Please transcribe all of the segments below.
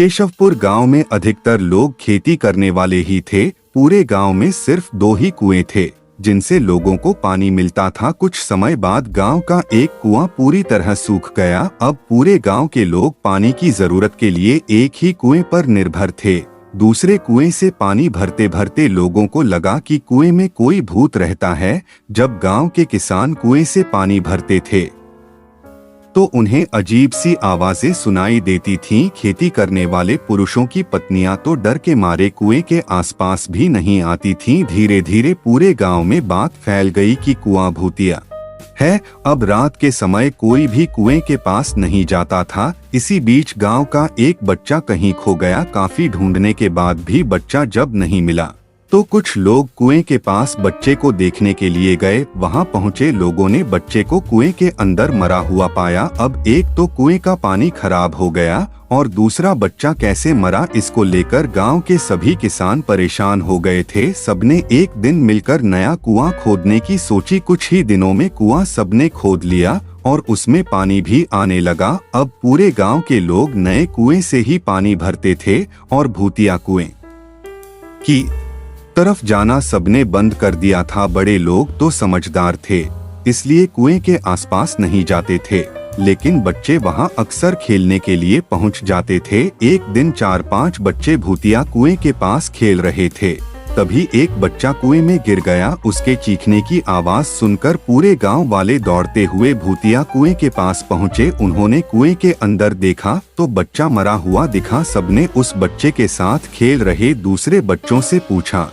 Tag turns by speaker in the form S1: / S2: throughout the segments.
S1: केशवपुर गांव में अधिकतर लोग खेती करने वाले ही थे। पूरे गांव में सिर्फ 2 ही कुएं थे जिनसे लोगों को पानी मिलता था। कुछ समय बाद गांव का एक कुआं पूरी तरह सूख गया। अब पूरे गांव के लोग पानी की जरूरत के लिए एक ही कुएं पर निर्भर थे। दूसरे कुएं से पानी भरते भरते लोगों को लगा कि कुएं में कोई भूत रहता है। जब गांव के किसान कुएं से पानी भरते थे तो उन्हें अजीब सी आवाजें सुनाई देती थीं। खेती करने वाले पुरुषों की पत्नियां तो डर के मारे कुएं के आसपास भी नहीं आती थीं। धीरे धीरे पूरे गांव में बात फैल गई कि कुआं भूतिया है। अब रात के समय कोई भी कुएं के पास नहीं जाता था। इसी बीच गांव का एक बच्चा कहीं खो गया। काफी ढूंढने के बाद भी बच्चा जब नहीं मिला तो कुछ लोग कुएं के पास बच्चे को देखने के लिए गए। वहां पहुंचे लोगों ने बच्चे को कुएं के अंदर मरा हुआ पाया। अब एक तो कुएं का पानी खराब हो गया और दूसरा बच्चा कैसे मरा, इसको लेकर गांव के सभी किसान परेशान हो गए थे। सबने एक दिन मिलकर नया कुआं खोदने की सोची। कुछ ही दिनों में कुआं सबने खोद लिया और उसमें पानी भी आने लगा। अब पूरे गांव के लोग नए कुएं से ही पानी भरते थे और भूतिया कुएं की तरफ जाना सबने बंद कर दिया था। बड़े लोग तो समझदार थे, इसलिए कुएं के आसपास नहीं जाते थे, लेकिन बच्चे वहां अक्सर खेलने के लिए पहुंच जाते थे। एक दिन 4-5 बच्चे भूतिया कुएं के पास खेल रहे थे। तभी एक बच्चा कुएं में गिर गया। उसके चीखने की आवाज सुनकर पूरे गांव वाले दौड़ते हुए भूतिया कुएं के पास पहुंचे। उन्होंने कुएं के अंदर देखा तो बच्चा मरा हुआ दिखा। सबने उस बच्चे के साथ खेल रहे दूसरे बच्चों से पूछा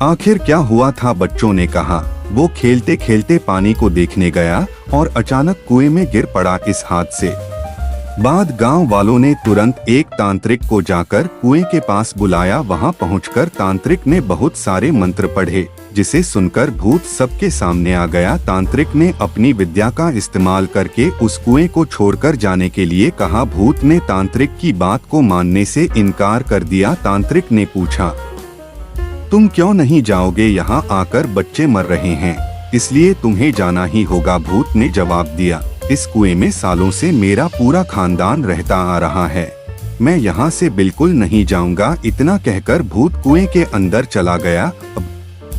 S1: आखिर क्या हुआ था। बच्चों ने कहा वो खेलते खेलते पानी को देखने गया और अचानक कुएं में गिर पड़ा। इस हादसे बाद गांव वालों ने तुरंत एक तांत्रिक को जाकर कुएं के पास बुलाया। वहां पहुंचकर तांत्रिक ने बहुत सारे मंत्र पढ़े, जिसे सुनकर भूत सबके सामने आ गया। तांत्रिक ने अपनी विद्या का इस्तेमाल करके उस कुएं को छोड़कर जाने के लिए कहा। भूत ने तांत्रिक की बात को मानने से इनकार कर दिया। तांत्रिक ने पूछा तुम क्यों नहीं जाओगे, यहाँ आकर बच्चे मर रहे हैं, इसलिए तुम्हें जाना ही होगा। भूत ने जवाब दिया इस कुएं में सालों से मेरा पूरा खानदान रहता आ रहा है, मैं यहाँ से बिल्कुल नहीं जाऊंगा। इतना कहकर भूत कुएं के अंदर चला गया।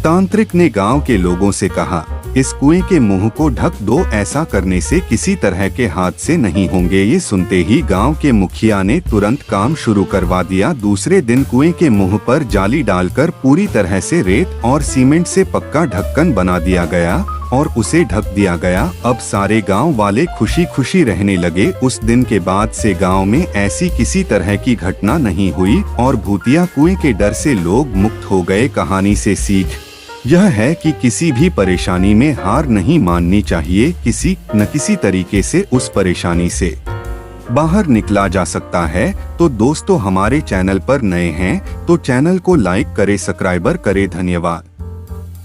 S1: तांत्रिक ने गांव के लोगों से कहा इस कुएं के मुंह को ढक दो, ऐसा करने से किसी तरह के हादसे नहीं होंगे। ये सुनते ही गांव के मुखिया ने तुरंत काम शुरू करवा दिया। दूसरे दिन कुएं के मुंह पर जाली डालकर पूरी तरह से रेत और सीमेंट से पक्का ढक्कन बना दिया गया और उसे ढक दिया गया। अब सारे गांव वाले खुशी खुशी रहने लगे। उस दिन के बाद से गांव में ऐसी किसी तरह की घटना नहीं हुई और भूतिया कुएं के डर से लोग मुक्त हो गए। कहानी से सीख यह है कि किसी भी परेशानी में हार नहीं माननी चाहिए। किसी न किसी तरीके से उस परेशानी से बाहर निकला जा सकता है। तो दोस्तों, हमारे चैनल पर नए हैं तो चैनल को लाइक करें, सब्सक्राइब करें। धन्यवाद।